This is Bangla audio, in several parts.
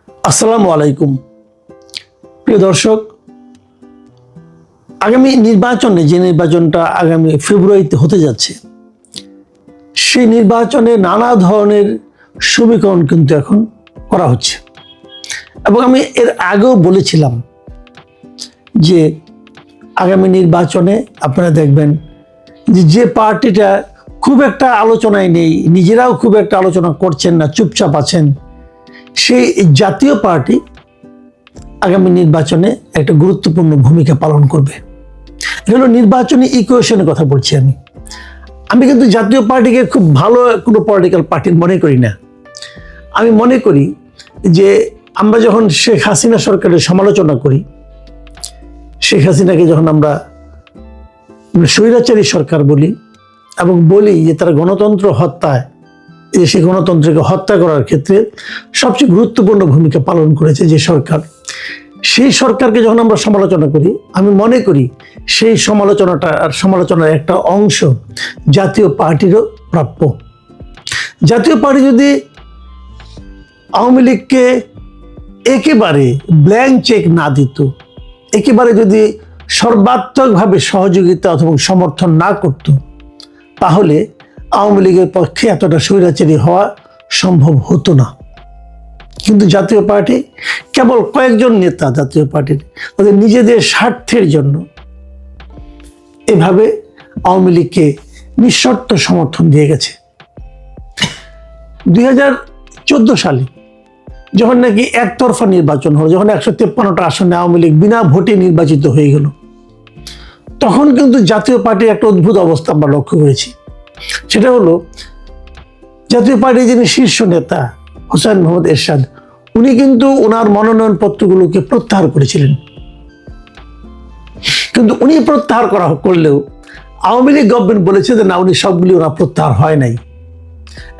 আসসালামু আলাইকুম প্রিয় দর্শক, আগামী নির্বাচনে যে নির্বাচনটা আগামী ফেব্রুয়ারিতে হতে যাচ্ছে, সেই নির্বাচনে নানা ধরনের সমীকরণ কিন্তু এখন করা হচ্ছে। এবং আমি এর আগেও বলেছিলাম যে আগামী নির্বাচনে আপনারা দেখবেন যে পার্টিটা খুব একটা আলোচনায় নেই, নিজেরাও খুব একটা আলোচনা করছেন না, চুপচাপ আছেন, সেই জাতীয় পার্টি আগামী নির্বাচনে একটা গুরুত্বপূর্ণ ভূমিকা পালন করবে। এটা হলো নির্বাচনী ইকুয়েশনের কথা বলছি আমি কিন্তু জাতীয় পার্টিকে খুব ভালো কোনো পলিটিক্যাল পার্টি মনে করি না। আমি মনে করি যে আমরা যখন শেখ হাসিনা সরকারের সমালোচনা করি, শেখ হাসিনাকে যখন আমরা স্বৈরাচারী সরকার বলি এবং বলি যে তারা গণতন্ত্র হত্যায়, সেই গণতন্ত্রকে হত্যা করার ক্ষেত্রে সবচেয়ে গুরুত্বপূর্ণ ভূমিকা পালন করেছে যে সরকার, সেই সরকারকে যখন আমরা সমালোচনা করি, আমি মনে করি সেই সমালোচনার একটা অংশ জাতীয় পার্টিরও প্রাপ্য। জাতীয় পার্টি যদি আওয়ামী লীগকে একেবারে ব্ল্যাঙ্ক চেক না দিত, একেবারে যদি সর্বাত্মকভাবে সহযোগিতা অথবা সমর্থন না করত, তাহলে আওয়ামী লীগের পক্ষে এতটা স্বৈরাচারী হওয়া সম্ভব হতো না। কিন্তু জাতীয় পার্টি কেবল কয়েকজন নেতা জাতীয় পার্টির তাদের নিজেদের স্বার্থের জন্য এভাবে আওয়ামী লীগকে নিঃশর্ত সমর্থন দিয়ে গেছে। 2014 সালে যখন নাকি একতরফা নির্বাচন হলো, যখন 153টা আসনে আওয়ামী লীগ বিনা ভোটে নির্বাচিত হয়ে গেল, তখন কিন্তু জাতীয় পার্টির একটা অদ্ভুত অবস্থা আমরা লক্ষ্য করেছি। সেটা হলো জাতীয় পার্টির যিনি শীর্ষ নেতা হোসেন মোহাম্মদ এরশাদ, উনি কিন্তু ওনার মনোনয়ন পত্রগুলোকে প্রত্যাহার করেছিলেন। কিন্তু উনি প্রত্যাহার করলেও আওয়ামী লীগ গভর্নমেন্ট বলেছে যে না, উনি সবগুলি ওনার প্রত্যাহার হয় নাই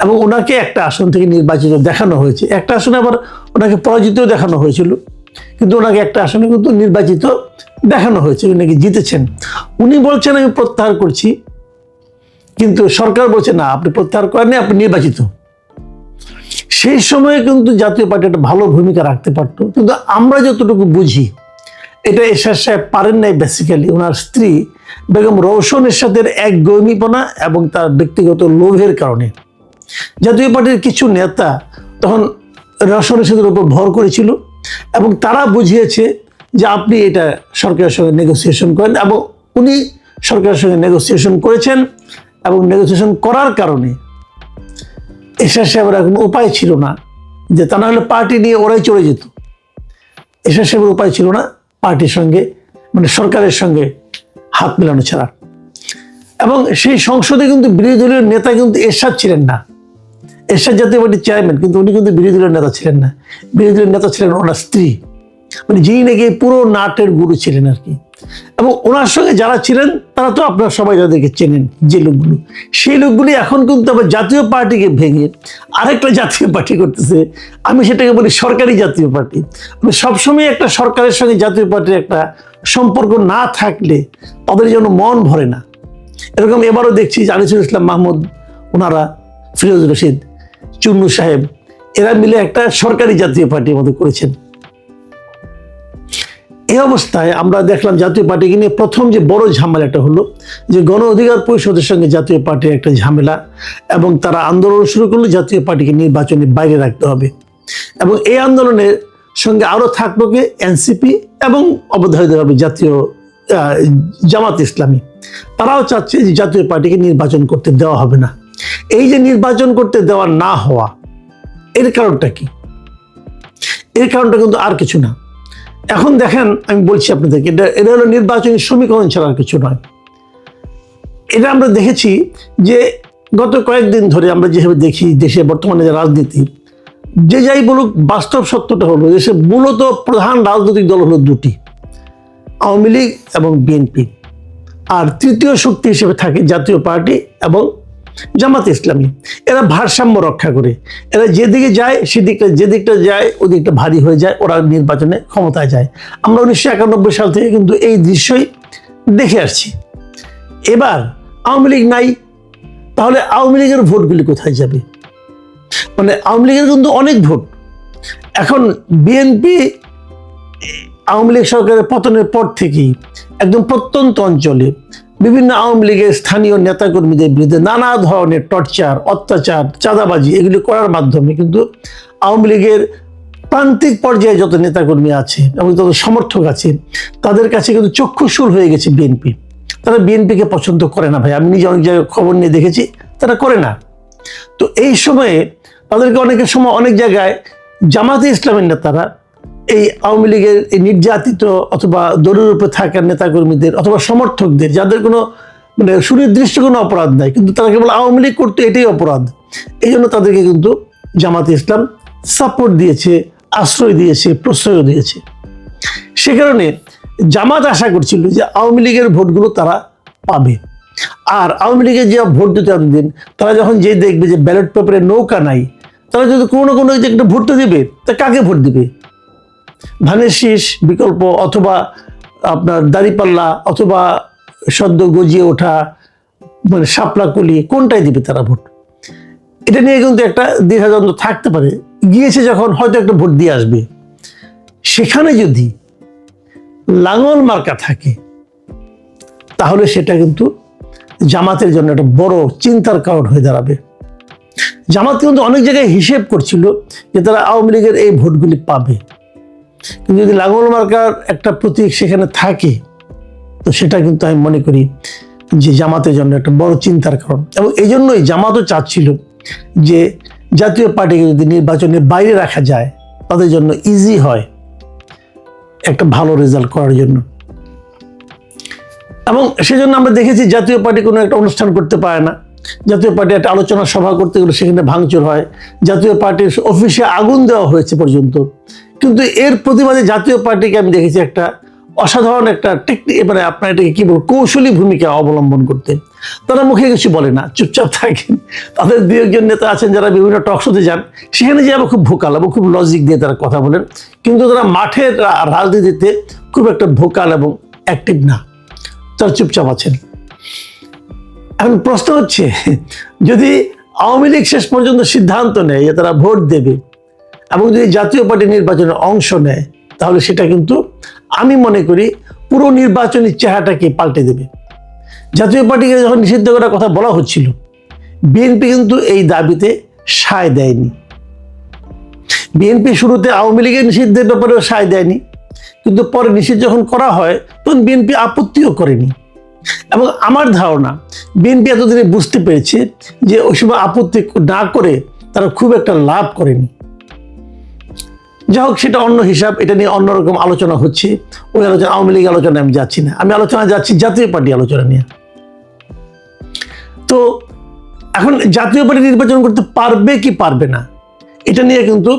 এবং ওনাকে একটা আসন থেকে নির্বাচিত দেখানো হয়েছে। একটা আসনে আবার ওনাকে পরাজিত দেখানো হয়েছিল, কিন্তু ওনাকে একটা আসনে কিন্তু নির্বাচিত দেখানো হয়েছে, উনি নাকি জিতেছেন। উনি বলছেন আমি প্রত্যাহার করছি, কিন্তু সরকার বলছে না, আপনি প্রত্যাহার করেননি, আপনি নির্বাচিত। সেই সময়ে কিন্তু জাতীয় পার্টি একটা ভালো ভূমিকা রাখতে পারতো, কিন্তু আমরা যতটুকু বুঝি এটা এরশাদ সাহেব পারেন নাই। বেসিক্যালি ওনার স্ত্রী বেগম রওশন এরশাদের একগুঁয়েমিপনা এবং তার ব্যক্তিগত লোভের কারণে জাতীয় পার্টির কিছু নেতা তখন রওশন এরশাদের উপর ভর করেছিল এবং তারা বুঝিয়েছে যে আপনি এটা সরকারের সঙ্গে নেগোসিয়েশন করেন, এবং উনি সরকারের সঙ্গে নেগোসিয়েশন করেছেন এবং নেগোসিয়েশন করার কারণে এরশাদ সাহেবের এখন উপায় ছিল না যে তা না হলে পার্টি নিয়ে ওরাই চলে যেত। এরশাদ সাহেবের উপায় ছিল না পার্টির সঙ্গে, মানে সরকারের সঙ্গে হাত মেলানো ছাড়া। এবং সেই সংসদে কিন্তু বিরোধী দলীয় নেতা কিন্তু এরশাদ ছিলেন না। এরশাদ জাতীয় পার্টির চেয়ারম্যান, কিন্তু উনি কিন্তু বিরোধী দলীয় নেতা ছিলেন না। বিরোধী দলীয় নেতা ছিলেন ওনার স্ত্রী, মানে যিনি নাকি পুরো নাটের গুরু ছিলেন আর কি। এবং ওনার সঙ্গে যারা ছিলেন তারা তো আপনারা সবাই যাদেরকে চেনেন, যে লোকগুলো, সেই লোকগুলি এখন কিন্তু আবার জাতীয় পার্টিকে ভেঙে আরেকটা জাতীয় পার্টি করতেছে। আমি সেটাকে বলি সরকারি জাতীয় পার্টি। মানে সবসময় একটা সরকারের সঙ্গে জাতীয় পার্টির একটা সম্পর্ক না থাকলে তাদের যেন মন ভরে না। এরকম এবারও দেখছি আনিসুল ইসলাম মাহমুদ, ওনারা, ফিরোজ রশিদ, চুন্নু সাহেব, এরা মিলে একটা সরকারি জাতীয় পার্টির মতো করেছেন। এই অবস্থায় আমরা দেখলাম জাতীয় পার্টিকে নিয়ে প্রথম যে বড় ঝামেলাটা হলো যে গণ অধিকার পরিষদের সঙ্গে জাতীয় পার্টির একটা ঝামেলা, এবং তারা আন্দোলন শুরু করলো জাতীয় পার্টিকে নির্বাচনের বাইরে রাখতে হবে। এবং এই আন্দোলনের সঙ্গে আরও থাকলো কি এনসিপি এবং অবধারিতভাবে জাতীয় জামাত ইসলামী, তারাও চাচ্ছে যে জাতীয় পার্টিকে নির্বাচন করতে দেওয়া হবে না। এই যে নির্বাচন করতে দেওয়া না হওয়া, এর কারণটা কি? এর কারণটা কিন্তু আর কিছু না। এখন দেখেন, আমি বলছি আপনাদেরকে, এটা হলো নির্বাচনী সমীকরণ ছাড়া আর কিছু নয়। এটা আমরা দেখেছি যে গত কয়েকদিন ধরে আমরা যেভাবে দেখি দেশে বর্তমানে যে রাজনীতি, যে যাই বলুক, বাস্তব সত্যটা হলো দেশে মূলত প্রধান রাজনৈতিক দল হলো দুটি, আওয়ামী লীগ এবং বিএনপি। আর তৃতীয় শক্তি হিসেবে থাকে জাতীয় পার্টি এবং জামাত ইসলামী। এরা ভারসাম্য রক্ষা করে, এরা যেদিকে যায় সেদিকটা, যেদিকটা যায় ওই দিকটা ভারী হয়ে যায়, ওরা নির্বাচনে ক্ষমতায় যায়। আমরা 1991 সাল থেকে কিন্তু এই দৃশ্যই দেখে আসছি। এবার আওয়ামী লীগ নাই, তাহলে আওয়ামী লীগের ভোটগুলি কোথায় যাবে? মানে আওয়ামী লীগের কিন্তু অনেক ভোট, এখন বিএনপি আওয়ামী লীগ সরকারের পতনের পর থেকেই একদম প্রত্যন্ত অঞ্চলে বিভিন্ন আওয়ামী লীগের স্থানীয় নেতাকর্মীদের বিরুদ্ধে নানা ধরনের টর্চার, অত্যাচার, চাঁদাবাজি এগুলি করার মাধ্যমে কিন্তু আওয়ামী লীগের প্রান্তিক পর্যায়ে যত নেতাকর্মী আছে এবং যত সমর্থক আছে তাদের কাছে কিন্তু চক্ষুশূল হয়ে গেছে বিএনপি। তারা বিএনপিকে পছন্দ করে না ভাই, আমি নিজে অনেক জায়গায় খবর নিয়ে দেখেছি, তারা করে না। তো এই সময়ে তাদেরকে অনেকের সময় অনেক জায়গায় জামাতে ইসলামের নেতারা এই আওয়ামী লীগের এই নির্যাতিত অথবা দলীয় রূপে থাকা নেতাকর্মীদের অথবা সমর্থকদের, যাদের কোনো মানে সুনির্দিষ্ট কোনো অপরাধ নাই, কিন্তু তারা কেবল আওয়ামী লীগ করতে এটাই অপরাধ, এই জন্য তাদেরকে কিন্তু জামাতে ইসলাম সাপোর্ট দিয়েছে, আশ্রয় দিয়েছে, প্রশ্রয় দিয়েছে। সে কারণে জামাত আশা করছিল যে আওয়ামী লীগের ভোটগুলো তারা পাবে। আর আওয়ামী লীগের যে ভোট দিতে দিন, তারা যখন যে দেখবে যে ব্যালট পেপারে নৌকা নাই, তারা যদি কোনো না কোনো একটা ভোট দিবে, তা কাকে ভোট দিবে? ধানের শীষ বিকল্প অথবা আপনার দাঁড়িপাল্লা অথবা সদ্য গজিয়ে ওঠা মানে শাপলা কুলি, কোনটাই দিবে তারা ভোট? এটা নিয়ে কিন্তু একটা দ্বিধাদ্বন্দ্ব থাকতে পারে। গিয়েছে যখন হয়তো একটা ভোট দিয়ে আসবে। সেখানে যদি লাঙল মার্কা থাকে তাহলে সেটা কিন্তু জামাতের জন্য একটা বড় চিন্তার কারণ হয়ে দাঁড়াবে। জামাত কিন্তু অনেক জায়গায় হিসেব করছিল যে তারা আওয়ামী লীগের এই ভোটগুলি পাবে, কিন্তু যদি লাঙল মার্কার একটা প্রতীক সেখানে থাকে তো সেটা কিন্তু আমি মনে করি যে জামাতের জন্য একটা বড় চিন্তার কারণ। এবং এই জন্যই জামাতও চাচ্ছিল যে জাতীয় পার্টিকে যদি নির্বাচনের বাইরে রাখা যায় তাদের জন্য ইজি হয় একটা ভালো রেজাল্ট করার জন্য। এবং সেজন্য আমরা দেখেছি জাতীয় পার্টি কোনো একটা অনুষ্ঠান করতে পারে না, জাতীয় পার্টি একটা আলোচনা সভা করতে গেলে সেখানে ভাঙচুর হয়, জাতীয় পার্টির অফিসে আগুন দেওয়া হয়েছে পর্যন্ত। কিন্তু এর প্রতিবাদে জাতীয় পার্টিকে আমি দেখেছি একটা অসাধারণ একটা টেকনিক, মানে আপনার এটাকে কি বলবো, কৌশলী ভূমিকা অবলম্বন করতে। তারা মুখে কিছু বলে না, চুপচাপ থাকেন। তাদের দু একজন নেতা আছেন যারা বিভিন্ন টক শোতে যান, সেখানে যে আবার খুব ভোকাল এবং খুব লজিক দিয়ে তারা কথা বলেন, কিন্তু তারা মাঠের রাজনীতিতে খুব একটা ভোকাল এবং অ্যাক্টিভ না, তারা চুপচাপ আছেন। এখন প্রশ্ন হচ্ছে, যদি আওয়ামী লীগ শেষ পর্যন্ত সিদ্ধান্ত নেয় যে তারা ভোট দেবে এবং যদি জাতীয় পার্টি নির্বাচনের অংশ নেয়, তাহলে সেটা কিন্তু আমি মনে করি পুরো নির্বাচনী চেহারাটাকে পাল্টে দেবে। জাতীয় পার্টিকে যখন নিষিদ্ধ করার কথা বলা হচ্ছিল, বিএনপি কিন্তু এই দাবিতে সায় দেয়নি। বিএনপি শুরুতে আওয়ামী লীগের নিষিদ্ধের ব্যাপারেও সায় দেয়নি, কিন্তু পরে নিষিদ্ধ যখন করা হয় তখন বিএনপি আপত্তিও করেনি। এবং আমার ধারণা বিএনপি এতদিনে বুঝতে পেরেছে যে ওই সময় আপত্তি না করে তারা খুব একটা লাভ করেনি। যাই হোক, সেটা অন্য হিসাব, এটা নিয়ে অন্যরকম আলোচনা হচ্ছে। ওই আলোচনা, আওয়ামী লীগ আলোচনায় আমি যাচ্ছি না, আমি আলোচনা যাচ্ছি জাতীয় পার্টি আলোচনা নিয়ে। তো এখন জাতীয় পার্টি নির্বাচন করতে পারবে কি পারবে না, এটা নিয়ে কিন্তু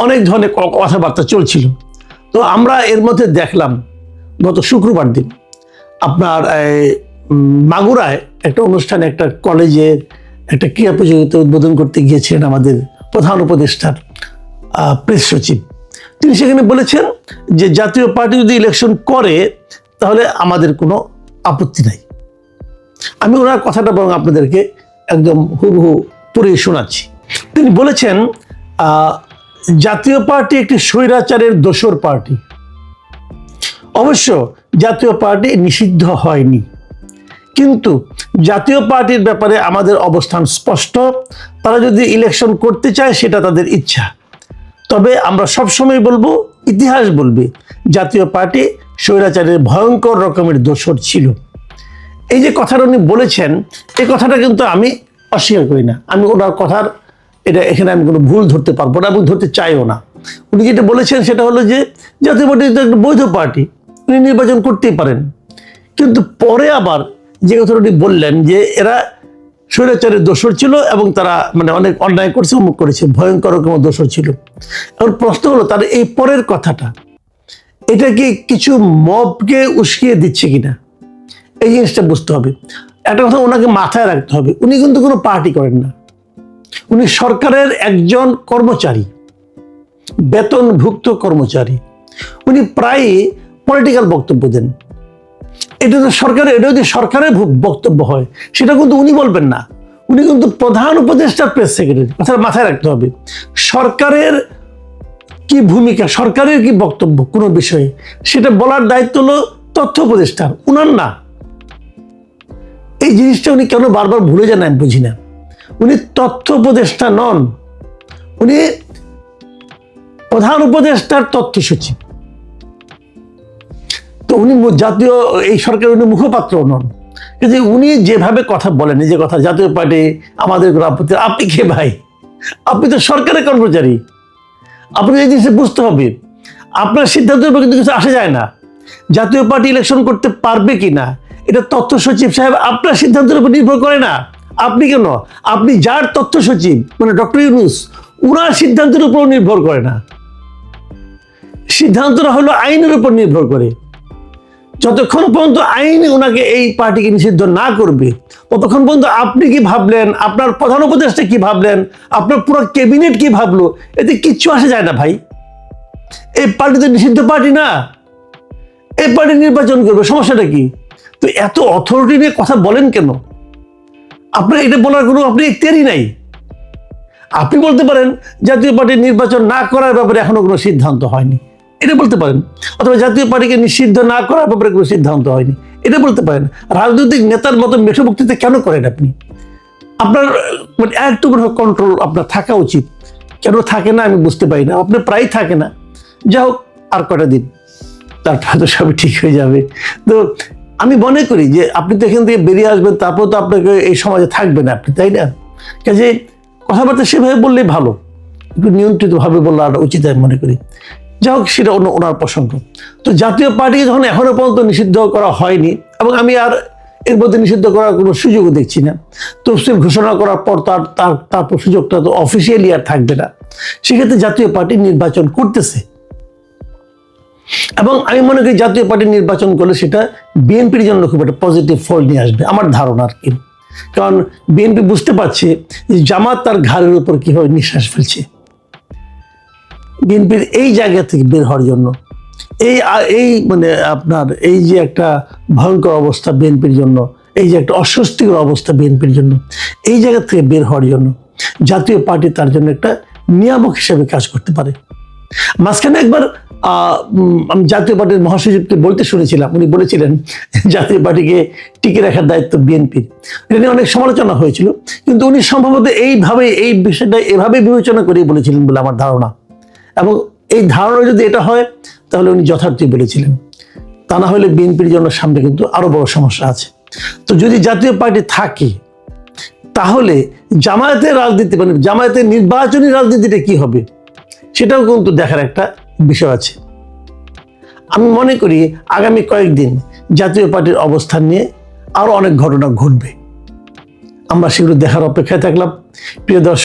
অনেক ধরনের কথাবার্তা চলছিল। তো আমরা এর মধ্যে দেখলাম গত শুক্রবার দিন আপনার মাগুরায় একটা অনুষ্ঠানে একটা কলেজের একটা ক্রীড়া প্রতিযোগিতা উদ্বোধন করতে গিয়েছিলেন আমাদের প্রধান উপদেষ্টার প্রেস সচিব। তিনি সেখানে বলেছেন যে জাতীয় পার্টি যদি ইলেকশন করে তাহলে আমাদের কোনো আপত্তি নাই। আমি ওনার কথাটা বরং আপনাদেরকে একদম হুবহু পড়িয়ে শোনাচ্ছি। তিনি বলেছেন, জাতীয় পার্টি একটি স্বৈরাচারের দোসর পার্টি। অবশ্য জাতীয় পার্টি নিষিদ্ধ হয়নি, কিন্তু জাতীয় পার্টির ব্যাপারে আমাদের অবস্থান স্পষ্ট। তারা যদি ইলেকশন করতে চায় সেটা তাদের ইচ্ছা, তবে আমরা সবসময় বলবো, ইতিহাস বলবে, জাতীয় পার্টি স্বৈরাচারের ভয়ঙ্কর রকমের দোসর ছিল। এই যে কথাটা উনি বলেছেন, এই কথাটা কিন্তু আমি অস্বীকার করি না। আমি ওনার কথার এখানে আমি কোনো ভুল ধরতে পারবো না এবং ধরতে চাইও না। উনি যেটা বলেছেন সেটা হলো যে জাতীয় পার্টি তো একটা বৈধ পার্টি, উনি নির্বাচন করতেই পারেন। কিন্তু পরে আবার যে কথাটা উনি বললেন যে এরা স্বৈরাচারের দোসর ছিল এবং তারা মানে অনেক অন্যায় করছে, অমুক করেছে, ভয়ঙ্কর রকম দোসর ছিল। এখন প্রশ্ন হলো, তার এই পরের কথাটা এটা কি কিছু মবকে উস্কিয়ে দিচ্ছে কিনা, এই জিনিসটা বুঝতে হবে। একটা কথা ওনাকে মাথায় রাখতে হবে, উনি কিন্তু কোনো পার্টি করেন না, উনি সরকারের একজন কর্মচারী, বেতনভুক্ত কর্মচারী। উনি প্রায়ই পলিটিক্যাল বক্তব্য দেন। এটা তো সরকারের, এটা যদি সরকারের বক্তব্য হয় সেটা কিন্তু উনি বলবেন না, উনি কিন্তু প্রধান উপদেষ্টার প্রেস সেক্রেটারি। কথাটা মাথায় রাখতে হবে। সরকারের কি ভূমিকা, সরকারের কি বক্তব্য কোনো বিষয়ে, সেটা বলার দায়িত্ব হলো তথ্য উপদেষ্টার, উনার না। এই জিনিসটা উনি কেন বারবার ভুলে যান আমি বুঝি না। উনি তথ্য উপদেষ্টা নন, উনি প্রধান উপদেষ্টার তথ্য সচিব। তো উনি জাতীয় এই সরকারের উনি মুখপাত্র নন। কিন্তু উনি যেভাবে কথা বলেন, নিজের কথা, জাতীয় পার্টি আমাদের কোনো আপত্তি, আপনি কে ভাই? আপনি তো সরকারের কর্মচারী, আপনি এই জিনিসটা বুঝতে হবে। আপনার সিদ্ধান্তের উপর কিন্তু কিছু আসে যায় না। জাতীয় পার্টি ইলেকশন করতে পারবে কি না, এটা তথ্য সচিব সাহেব আপনার সিদ্ধান্তের উপর নির্ভর করে না। আপনি কেন, আপনি যার তথ্য সচিব মানে ডক্টর ইউনূস, উনার সিদ্ধান্তের উপর নির্ভর করে না। সিদ্ধান্তটা হলো আইনের উপর নির্ভর করে। যতক্ষণ পর্যন্ত আইন ওনাকে এই পার্টিকে নিষিদ্ধ না করবে, ততক্ষণ পর্যন্ত আপনি কি ভাবলেন, আপনার প্রধান উপদেষ্টা কি ভাবলেন, আপনার পুরো ক্যাবিনেট কি ভাবলো, এতে কিচ্ছু আসে যায় না ভাই। এই পার্টি তো নিষিদ্ধ পার্টি না, এই পার্টি নির্বাচন করবে, সমস্যাটা কি? তো এত অথরিটি নিয়ে কথা বলেন কেন? আপনার এটা বলার কোনো আপনি এখতিয়ারই নাই। আপনি বলতে পারেন জাতীয় পার্টি নির্বাচন না করার ব্যাপারে এখনো কোনো সিদ্ধান্ত হয়নি, এটা বলতে পারেন। অথবা জাতীয় পার্টিকে নিষিদ্ধ না করার ব্যাপারে কোনো সিদ্ধান্ত হয়নি, এটা বলতে পারেন। রাজনৈতিক নেতার মতো মেঠো বক্তৃতা কেন করেন আপনি? আপনার মানে একটু কন্ট্রোল আপনার থাকা উচিত। কেন থাকে না আমি বুঝতে পারি না। আপনার প্রায় থাকে না। যা হোক, আর কটা দিন, তারপর হয়তো সবই ঠিক হয়ে যাবে। তো আমি মনে করি যে আপনি তো এখান থেকে বেরিয়ে আসবেন, তারপর তো আপনাকে এই সমাজে থাকবেন আপনি, তাই না? কাজে কথাবার্তা সেভাবে বললেই ভালো, একটু নিয়ন্ত্রিতভাবে বলা উচিত আমি মনে করি। যা হোক, সেটা ওনার প্রসঙ্গ। তো জাতীয় পার্টিকে যখন এখনো পর্যন্ত নিষিদ্ধ করা হয়নি, এবং আমি আর এর মধ্যে নিষিদ্ধ করার কোনো সুযোগও দেখছি না, তফসিল ঘোষণা করার পর তারপর সুযোগটা তো অফিসিয়ালি আর থাকবে না, সেক্ষেত্রে জাতীয় পার্টি নির্বাচন করতেছে। এবং আমি মনে করি জাতীয় পার্টি নির্বাচন করলে সেটা বিএনপির জন্য খুব একটা পজিটিভ ফল নিয়ে আসবে, আমার ধারণা আর কি। কারণ বিএনপি বুঝতে পারছে যে জামাত তার ঘাড়ের উপর কিভাবে নিঃশ্বাস ফেলছে। বিএনপির এই জায়গা থেকে বের হওয়ার জন্য, এই মানে আপনার এই যে একটা ভয়ঙ্কর অবস্থা বিএনপির জন্য, এই যে একটা অস্বস্তিকর অবস্থা বিএনপির জন্য, এই জায়গা থেকে বের হওয়ার জন্য জাতীয় পার্টি তার জন্য একটা নিয়ামক হিসেবে কাজ করতে পারে। মাঝখানে একবার আমি জাতীয় পার্টির মহাসচিবকে বলতে শুনেছিলাম, উনি বলেছিলেন জাতীয় পার্টিকে টিকে রাখার দায়িত্ব বিএনপির। এটা নিয়ে অনেক সমালোচনা হয়েছিল, কিন্তু উনি সম্ভবত এইভাবে এই বিষয়টা এভাবে বিবেচনা করে বলেছিলেন বলে আমার ধারণা। এবং এই ধারণা যদি এটা হয় তাহলে উনি যথার্থই বলেছিলেন। তা না হলে বিএনপির জন্য সামনে কিন্তু আরো বড় সমস্যা আছে। তো যদি জাতীয় পার্টি থাকে, তাহলে জামায়াতের রাজনীতি মানে জামায়াতের নির্বাচনী রাজনীতিটা কি হবে, সেটাও কিন্তু দেখার একটা বিষয় আছে। আমি মনে করি আগামী কয়েকদিন জাতীয় পার্টির অবস্থান নিয়ে আরো অনেক ঘটনা ঘটবে। আমরা সেগুলো দেখার অপেক্ষায় থাকলাম। প্রিয় দর্শক।